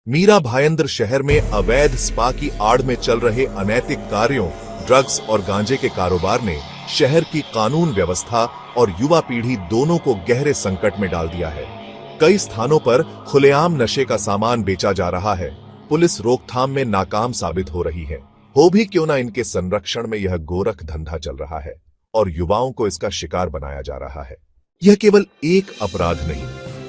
मीरा भायंदर शहर में अवैध स्पा की आड़ में चल रहे अनैतिक कार्यों, ड्रग्स और गांजे के कारोबार ने शहर की कानून व्यवस्था और युवा पीढ़ी दोनों को गहरे संकट में डाल दिया है। कई स्थानों पर खुलेआम नशे का सामान बेचा जा रहा है। पुलिस रोकथाम में नाकाम साबित हो रही है। हो भी क्यों ना इनके संरक्षण में यह गोरख धंधा चल रहा है और युवाओं को इसका शिकार बनाया जा रहा है। यह केवल एक अपराध नहीं,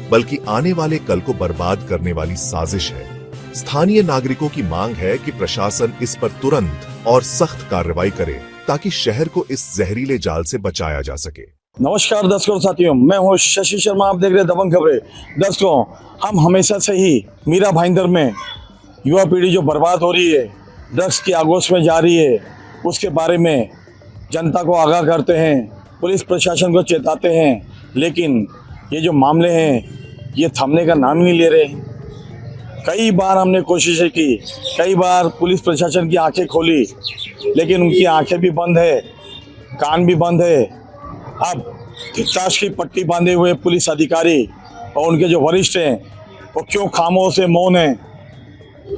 बल्कि आने वाले कल को बर्बाद करने वाली साजिश है। स्थानीय नागरिकों की मांग है कि प्रशासन इस पर तुरंत और सख्त कार्रवाई करे ताकि शहर को इस जहरीले जाल से बचाया जा सके। नमस्कार दर्शकों साथियों, मैं हूं शशि शर्मा। आप देख रहे हैं दबंग खबरें। दर्शकों, हम हमेशा से ही मीरा भाईंदर में युवा पीढ़ी जो बर्बाद हो रही है, ड्रग्स की आगोश में जा रही है, उसके बारे में जनता को आगाह करते हैं, पुलिस प्रशासन को चेताते हैं, लेकिन ये जो मामले हैं ये थमने का नाम नहीं ले रहे। कई बार हमने कोशिशें की, कई बार पुलिस प्रशासन की आंखें खोली, लेकिन उनकी आंखें भी बंद है, कान भी बंद है। अब ताश की पट्टी बांधे हुए पुलिस अधिकारी और उनके जो वरिष्ठ हैं वो क्यों खामोश है, मौन है।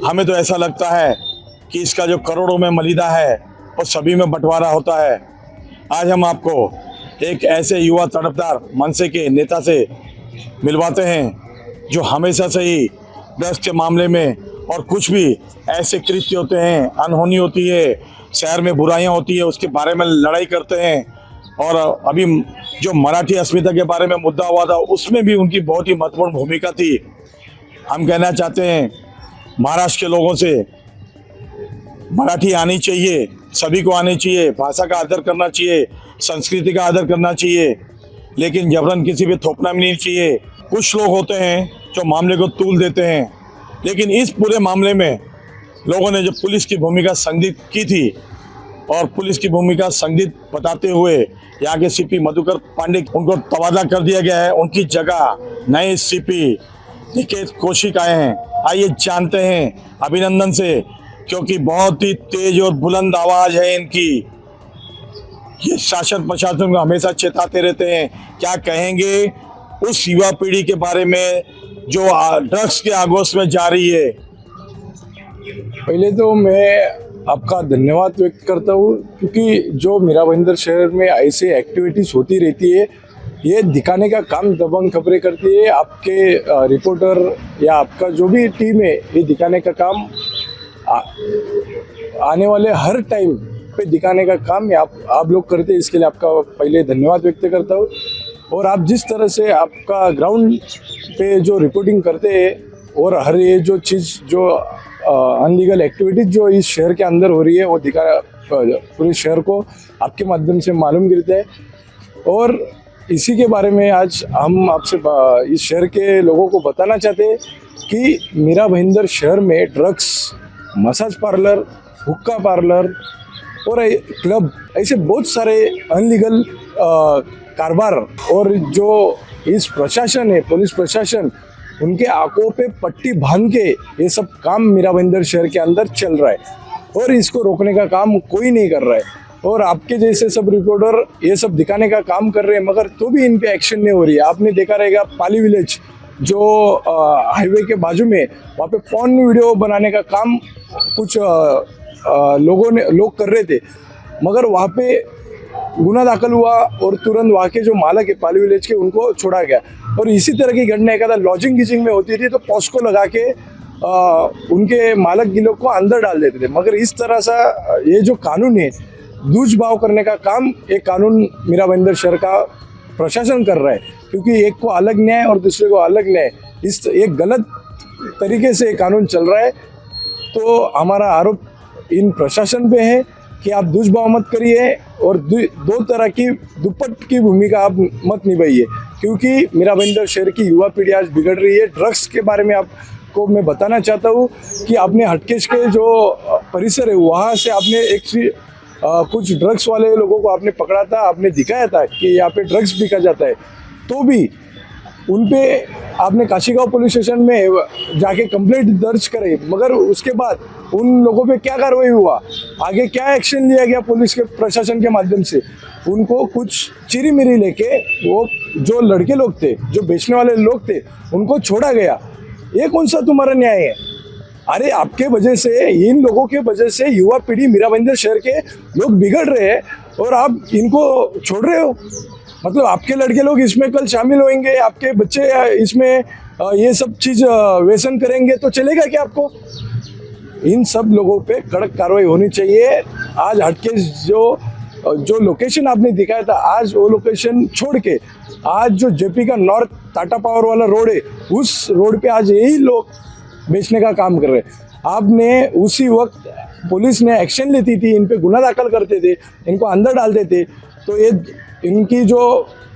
हमें तो ऐसा लगता है कि इसका जो करोड़ों में मलिदा है वो सभी में बंटवारा होता है। आज हम आपको एक ऐसे युवा तड़पदार मनसे के नेता से मिलवाते हैं जो हमेशा से ही ड्रग्स के मामले में और कुछ भी ऐसे कृत्य होते हैं, अनहोनी होती है, शहर में बुराइयां होती है, उसके बारे में लड़ाई करते हैं। और अभी जो मराठी अस्मिता के बारे में मुद्दा हुआ था, उसमें भी उनकी बहुत ही महत्वपूर्ण भूमिका थी। हम कहना चाहते हैं महाराष्ट्र के लोगों से, मराठी आनी चाहिए, सभी को आनी चाहिए, भाषा का आदर करना चाहिए, संस्कृति का आदर करना चाहिए, लेकिन जबरन किसी पे थोपना भी नहीं चाहिए। कुछ लोग होते हैं जो मामले को तूल देते हैं, लेकिन इस पूरे मामले में लोगों ने जो पुलिस की भूमिका संदिग्ध की थी और पुलिस की भूमिका संदिग्ध बताते हुए यहाँ के सीपी मधुकर पांडे उनको तबादला कर दिया गया है। उनकी जगह नए सीपी निकेत कौशिक आए हैं। आइए जानते हैं अभिनंदन से, क्योंकि बहुत ही तेज और बुलंद आवाज है इनकी। ये शासन प्रशासन को हमेशा चेताते रहते हैं। क्या कहेंगे उस युवा पीढ़ी के बारे में जो ड्रग्स के आगोश में जा रही है? पहले तो मैं आपका धन्यवाद व्यक्त करता हूँ, क्योंकि जो मीरा भाईंदर शहर में ऐसी एक्टिविटीज़ होती रहती है, ये दिखाने का काम दबंग खबरें करती है। आपके रिपोर्टर या आपका जो भी टीम है, ये दिखाने का काम आने वाले हर टाइम पे दिखाने का काम आप लोग करते हैं। इसके लिए आपका पहले धन्यवाद व्यक्त करता हूँ। और आप जिस तरह से आपका ग्राउंड पे जो रिपोर्टिंग करते हैं और हर ये जो चीज़ जो अनलीगल एक्टिविटीज जो इस शहर के अंदर हो रही है, वो पूरे शहर को आपके माध्यम से मालूम गिरता है। और इसी के बारे में आज हम आपसे इस शहर के लोगों को बताना चाहते हैं कि मीरा भाईंदर शहर में ड्रग्स, मसाज पार्लर, हुक्का पार्लर और क्लब, ऐसे बहुत सारे अनलीगल कारोबार, और जो इस प्रशासन है, पुलिस प्रशासन, उनके आंखों पे पट्टी बांध के ये सब काम मीरा भाईंदर शहर के अंदर चल रहा है और इसको रोकने का काम कोई नहीं कर रहा है। और आपके जैसे सब रिपोर्टर ये सब दिखाने का काम कर रहे हैं, मगर तो भी इन पे एक्शन नहीं हो रही है। आपने देखा रहेगा पाली विलेज जो हाईवे के बाजू में, वहाँ पे फोन वीडियो बनाने का काम कुछ लोग कर रहे थे, मगर वहाँ पे गुना दाखिल हुआ और तुरंत वहाँ के जो मालक है पाली विलेज के, उनको छोड़ा गया। और इसी तरह की घटना एक आधा लॉजिंग गीजिंग में होती थी तो पॉस्को लगा के उनके मालक गिलों को अंदर डाल देते थे। मगर इस तरह सा ये जो कानून है, दूजभाव करने का काम ये कानून मीरा भाईंदर शहर का प्रशासन कर रहा है, क्योंकि एक को अलग न्याय और दूसरे को अलग न्याय, इस एक गलत तरीके से कानून चल रहा है। तो हमारा आरोप इन प्रशासन पे है कि आप दुष्भाव मत करिए और दो तरह की दुपट्ट की भूमिका आप मत निभाइए, क्योंकि मीरा भाईंदर शहर की युवा पीढ़ी आज बिगड़ रही है। ड्रग्स के बारे में आपको मैं बताना चाहता हूँ कि आपने हटकेश के जो परिसर है, वहाँ से आपने कुछ ड्रग्स वाले लोगों को आपने पकड़ा था, आपने दिखाया था कि यहाँ पे ड्रग्स बिका जाता है, तो भी उन पे आपने काशीगांव पुलिस स्टेशन में जाके कंप्लेंट दर्ज करे, मगर उसके बाद उन लोगों पे क्या कार्रवाई हुआ, आगे क्या एक्शन लिया गया पुलिस के प्रशासन के माध्यम से? उनको कुछ चिरी मिरी लेके वो जो लड़के लोग थे, जो बेचने वाले लोग थे, उनको छोड़ा गया। ये कौन सा तुम्हारा न्याय है? अरे आपके वजह से, इन लोगों के वजह से युवा पीढ़ी मीरा भाईंदर शहर के लोग बिगड़ रहे हैं और आप इनको छोड़ रहे हो। मतलब आपके लड़के लोग इसमें कल शामिल होंगे, आपके बच्चे इसमें ये सब चीज़ व्यसन करेंगे तो चलेगा क्या आपको? इन सब लोगों पे कड़क कार्रवाई होनी चाहिए। आज हटके जो लोकेशन आपने दिखाया था, आज वो लोकेशन छोड़ के आज जो जेपी का नॉर्थ टाटा पावर वाला रोड है, उस रोड पे आज यही लोग बेचने का काम कर रहे हैं। आपने उसी वक्त पुलिस ने एक्शन लेती थी, इन पे गुना दाखिल करते थे, इनको अंदर डालते थे, तो ये इनकी जो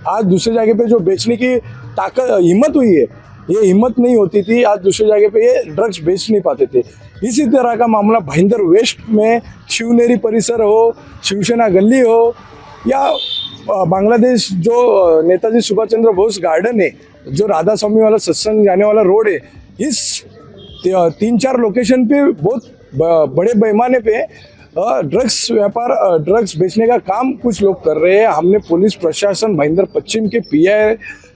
आज दूसरे जगह पे जो बेचने की ताकत हिम्मत हुई है, ये हिम्मत नहीं होती थी। आज दूसरे जगह पे ये ड्रग्स बेच नहीं पाते थे। इसी तरह का मामला भाईंदर वेस्ट में शिवनेरी परिसर हो, शिवसेना गली हो, या बांग्लादेश जो नेताजी सुभाष चंद्र बोस गार्डन है, जो राधा स्वामी वाला सत्संग जाने वाला रोड है, इस 3-4 लोकेशन पे बहुत बड़े पैमाने पे ड्रग्स व्यापार, ड्रग्स बेचने का काम कुछ लोग कर रहे हैं। हमने पुलिस प्रशासन, भाईंदर पश्चिम के पीआई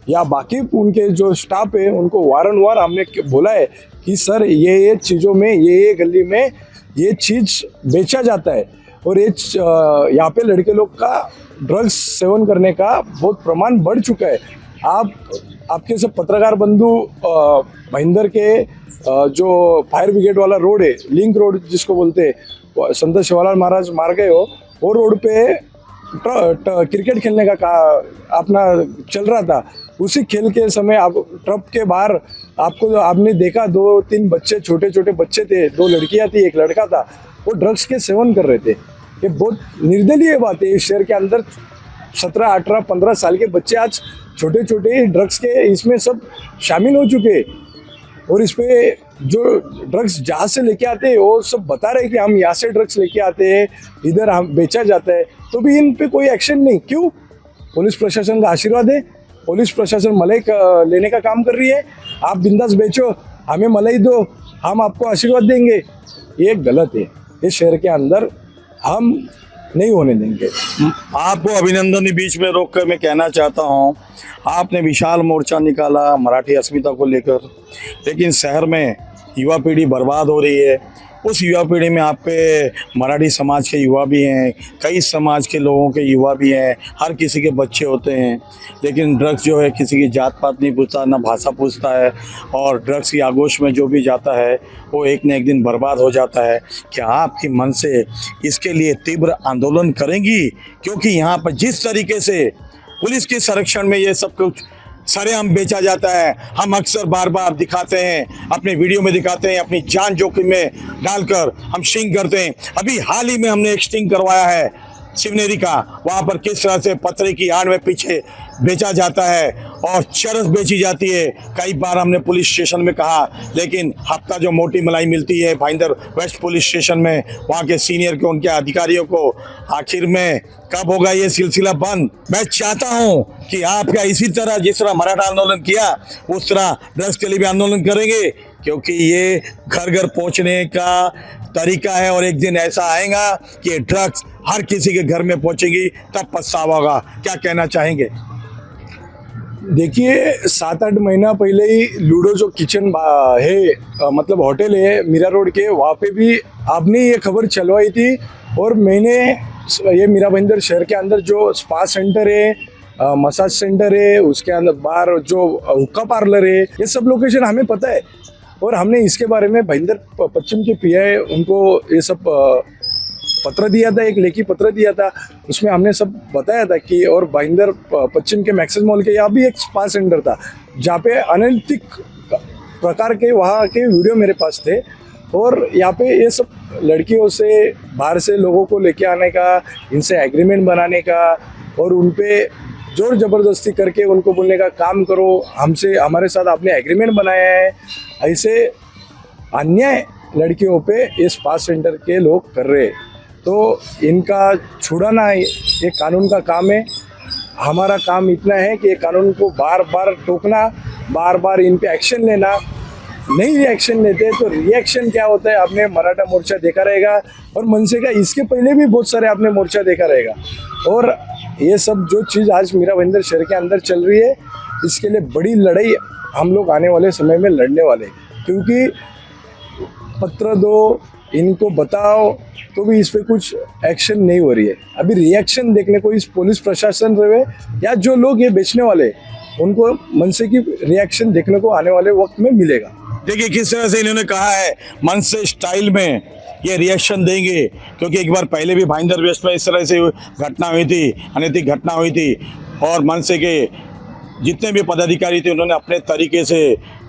या बाकी उनके जो स्टाफ है, उनको वारंवार हमने बोला है कि सर ये चीज़ों में, ये गली में ये चीज़ बेचा जाता है और ये यहाँ पे लड़के लोग का ड्रग्स सेवन करने का बहुत प्रमाण बढ़ चुका है। आपके सब पत्रकार बंधु भाईंदर के जो फायर ब्रिगेड वाला रोड है, लिंक रोड जिसको बोलते हैं, संत शिवालाल महाराज मार गए हो, वो रोड पे क्रिकेट खेलने का अपना चल रहा था। उसी खेल के समय आप ट्रक के बाहर आपको आपने देखा 2-3 बच्चे, छोटे छोटे बच्चे थे, 2 लड़कियां थी, 1 लड़का था, वो ड्रग्स के सेवन कर रहे थे। ये बहुत निर्दलीय बात है। इस शहर के अंदर 17, 18, 15 साल के बच्चे आज छोटे छोटे ड्रग्स के इसमें सब शामिल हो चुके हैं और इस पे जो ड्रग्स जहाँ से लेके आते हैं वो सब बता रहे हैं कि हम यहाँ से ड्रग्स लेके आते हैं, इधर हम बेचा जाता है, तो भी इन पे कोई एक्शन नहीं। क्यों? पुलिस प्रशासन का आशीर्वाद है, पुलिस प्रशासन मलाई लेने का काम कर रही है। आप बिंदास बेचो, हमें मलाई दो, हम आपको आशीर्वाद देंगे, ये गलत है। इस शहर के अंदर हम नहीं होने देंगे। आपको अभिनंदन बीच में रोक कर मैं कहना चाहता हूँ, आपने विशाल मोर्चा निकाला मराठी अस्मिता को लेकर, लेकिन शहर में युवा पीढ़ी बर्बाद हो रही है। उस युवा पीढ़ी में आपके मराठी समाज के युवा भी हैं, कई समाज के लोगों के युवा भी हैं, हर किसी के बच्चे होते हैं, लेकिन ड्रग्स जो है किसी की जात पात नहीं पूछता, ना भाषा पूछता है, और ड्रग्स की आगोश में जो भी जाता है वो एक न एक दिन बर्बाद हो जाता है। क्या आपकी मन से इसके लिए तीव्र आंदोलन करेंगी? क्योंकि यहाँ पर जिस तरीके से पुलिस के संरक्षण में ये सब कुछ सरेआम बेचा जाता है, हम अक्सर बार बार दिखाते हैं, अपने वीडियो में दिखाते हैं, अपनी जान जोखिम में डालकर हम स्टिंग करते हैं। अभी हाल ही में हमने एक स्टिंग करवाया है शिवनेरी का, वहाँ पर किस तरह से पत्थर की आड़ में पीछे बेचा जाता है और चरस बेची जाती है। कई बार हमने पुलिस स्टेशन में कहा, लेकिन हफ्ता जो मोटी मलाई मिलती है भाईंदर वेस्ट पुलिस स्टेशन में, वहाँ के सीनियर के उनके अधिकारियों को, आखिर में कब होगा ये सिलसिला बंद? मैं चाहता हूँ कि आप क्या इसी तरह जिस तरह मराठा आंदोलन किया उस तरह ड्रग्स के लिए भी आंदोलन करेंगे, क्योंकि ये घर घर पहुँचने का तरीका है और एक दिन ऐसा आएगा कि ड्रग्स हर किसी के घर में पहुँचेगी, तब पछतावा होगा। क्या कहना चाहेंगे? देखिए 7-8 महीना पहले ही लूडो जो किचन है, मतलब होटल है मीरा रोड के, वहाँ पे भी आपने ये खबर चलवाई थी और मैंने ये मीरा भाईंदर शहर के अंदर जो स्पा सेंटर है, मसाज सेंटर है, उसके अंदर बाहर जो हुक्का पार्लर है, ये सब लोकेशन हमें पता है और हमने इसके बारे में भाईंदर पश्चिम के पीआई उनको ये सब पत्र दिया था, एक लेखी पत्र दिया था, उसमें हमने सब बताया था कि, और भाईंदर पश्चिम के मैक्सिस मॉल के यहाँ भी एक स्पा सेंटर था जहाँ पे अनैतिक प्रकार के वहाँ के वीडियो मेरे पास थे और यहाँ पे ये सब लड़कियों से, बाहर से लोगों को लेके आने का, इनसे एग्रीमेंट बनाने का और उन पे जोर ज़बरदस्ती करके उनको बोलने का काम करो, हमसे हमारे साथ आपने एग्रीमेंट बनाया है, ऐसे अन्याय लड़कियों पे ये स्पा सेंटर के लोग कर रहे हैं। तो इनका छुड़ाना ये कानून का काम है। हमारा काम इतना है कि ये कानून को बार बार टोकना, बार बार इन पे एक्शन लेना। नहीं रिएक्शन लेते तो रिएक्शन क्या होता है आपने मराठा मोर्चा देखा रहेगा और मनसे का इसके पहले भी बहुत सारे आपने मोर्चा देखा रहेगा। और ये सब जो चीज़ आज मीरा भाईंदर शहर के अंदर चल रही है, इसके लिए बड़ी लड़ाई हम लोग आने वाले समय में लड़ने वाले, क्योंकि पत्र दो, इनको बताओ, तो भी इस पे कुछ एक्शन नहीं हो रही है। अभी रिएक्शन देखने को इस पुलिस प्रशासन रहे या जो लोग ये बेचने वाले, उनको मन से की रिएक्शन देखने को आने वाले वक्त में मिलेगा। देखिए किस तरह से इन्होंने कहा है, मन से स्टाइल में ये रिएक्शन देंगे, क्योंकि एक बार पहले भी भाईंदर वेस्ट में इस तरह से घटना हुई थी, अनैतिक घटना हुई थी, और मनसे के जितने भी पदाधिकारी थे उन्होंने अपने तरीके से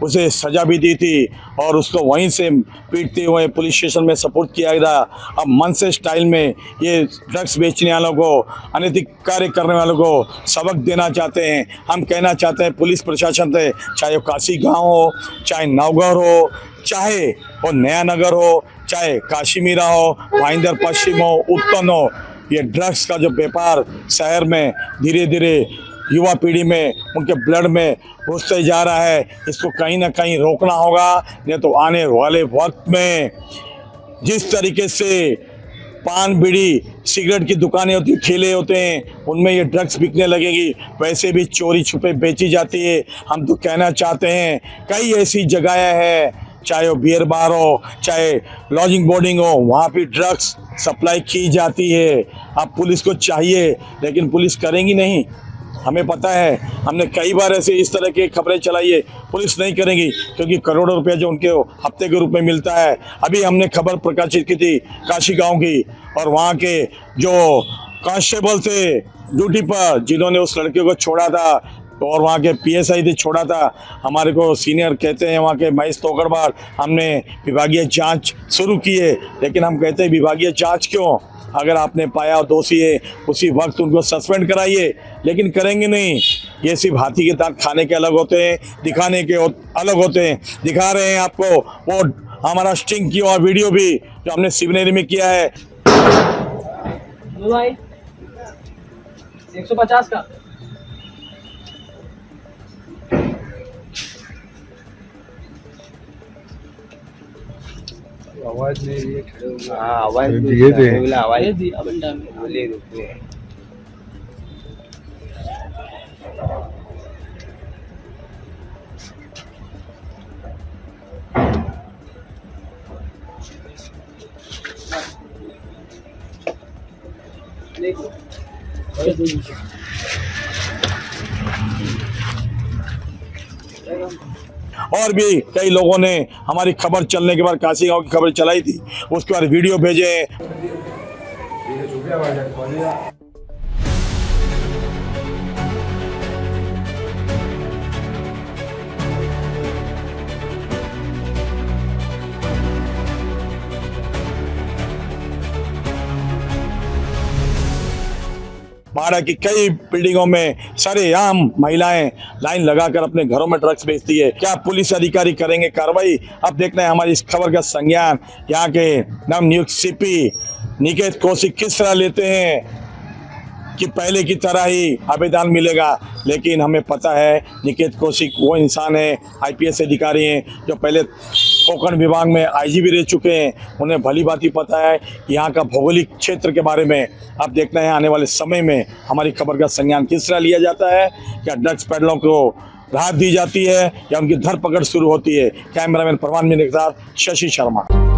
उसे सजा भी दी थी और उसको वहीं से पीटते हुए पुलिस स्टेशन में सपोर्ट किया गया। अब मनसे स्टाइल में ये ड्रग्स बेचने वालों को, अनैतिक कार्य करने वालों को सबक देना चाहते हैं। हम कहना चाहते हैं पुलिस प्रशासन से, चाहे वो काशी गांव हो, चाहे नवगढ़ हो, चाहे वो नया नगर हो, चाहे काशीमीरा हो, भाईंदर पश्चिम हो, उत्तन हो, ये ड्रग्स का जो व्यापार शहर में धीरे धीरे युवा पीढ़ी में, उनके ब्लड में घुसते जा रहा है, इसको कहीं ना कहीं रोकना होगा। नहीं तो आने वाले वक्त में जिस तरीके से पान बीड़ी सिगरेट की दुकानें होती, ठेले होते हैं, उनमें ये ड्रग्स बिकने लगेगी, वैसे भी चोरी छुपे बेची जाती है। हम तो कहना चाहते हैं कई ऐसी जगहें हैं, चाहे वो बियर बार हो, चाहे लॉजिंग बोर्डिंग हो, वहाँ भी ड्रग्स सप्लाई की जाती है। अब पुलिस को चाहिए, लेकिन पुलिस करेंगी नहीं, हमें पता है। हमने कई बार ऐसे इस तरह की खबरें चलाई है, पुलिस नहीं करेंगी क्योंकि करोड़ों रुपए जो उनके हफ्ते के रूप में मिलता है। अभी हमने खबर प्रकाशित की थी काशी गांव की, और वहाँ के जो कांस्टेबल थे ड्यूटी पर, जिन्होंने उस लड़के को छोड़ा था, और वहाँ के PSI थे, छोड़ा था, हमारे को सीनियर कहते हैं वहाँ के महेश तोकड़बार, हमने विभागीय जांच शुरू की है। लेकिन हम कहते हैं विभागीय जांच क्यों, अगर आपने पाया दोषी है उसी वक्त उनको सस्पेंड कराइए, लेकिन करेंगे नहीं। ये सिर्फ हाथी के दांत खाने के अलग होते हैं, दिखाने के अलग होते हैं। दिखा रहे हैं आपको वो हमारा स्टिंग की और वीडियो भी जो हमने शिवनेरी में किया है। 150 का आवाज नहीं है, हाँ आवाज दिए थे। आवाज ये दिया बंडा में बोले रुपये देखो और भी कई लोगों ने हमारी खबर चलने के बाद काशी गांव की खबर चलाई थी, उसके बाद वीडियो भेजे। महाराष्ट्र की कई बिल्डिंगों में सरेआम महिलाएं लाइन लगाकर अपने घरों में ड्रग्स बेचती है। क्या पुलिस अधिकारी करेंगे कार्रवाई? अब देखना है हमारी इस खबर का संज्ञान यहाँ के नवनियुक्त CP निकेत कौशिक किस तरह लेते हैं कि पहले की तरह ही आवेदन मिलेगा। लेकिन हमें पता है निकेत कौशिक वो इंसान है, IPS अधिकारी हैं, जो पहले कोंकण विभाग में IGP रह चुके हैं। उन्हें भली भांति पता है यहाँ का भौगोलिक क्षेत्र के बारे में। अब देखना है आने वाले समय में हमारी खबर का संज्ञान किस तरह लिया जाता है। क्या ड्रग्स पेडलरों को राहत दी जाती है या उनकी धरपकड़ शुरू होती है। कैमरामैन परवान मीना के साथ शशि शर्मा।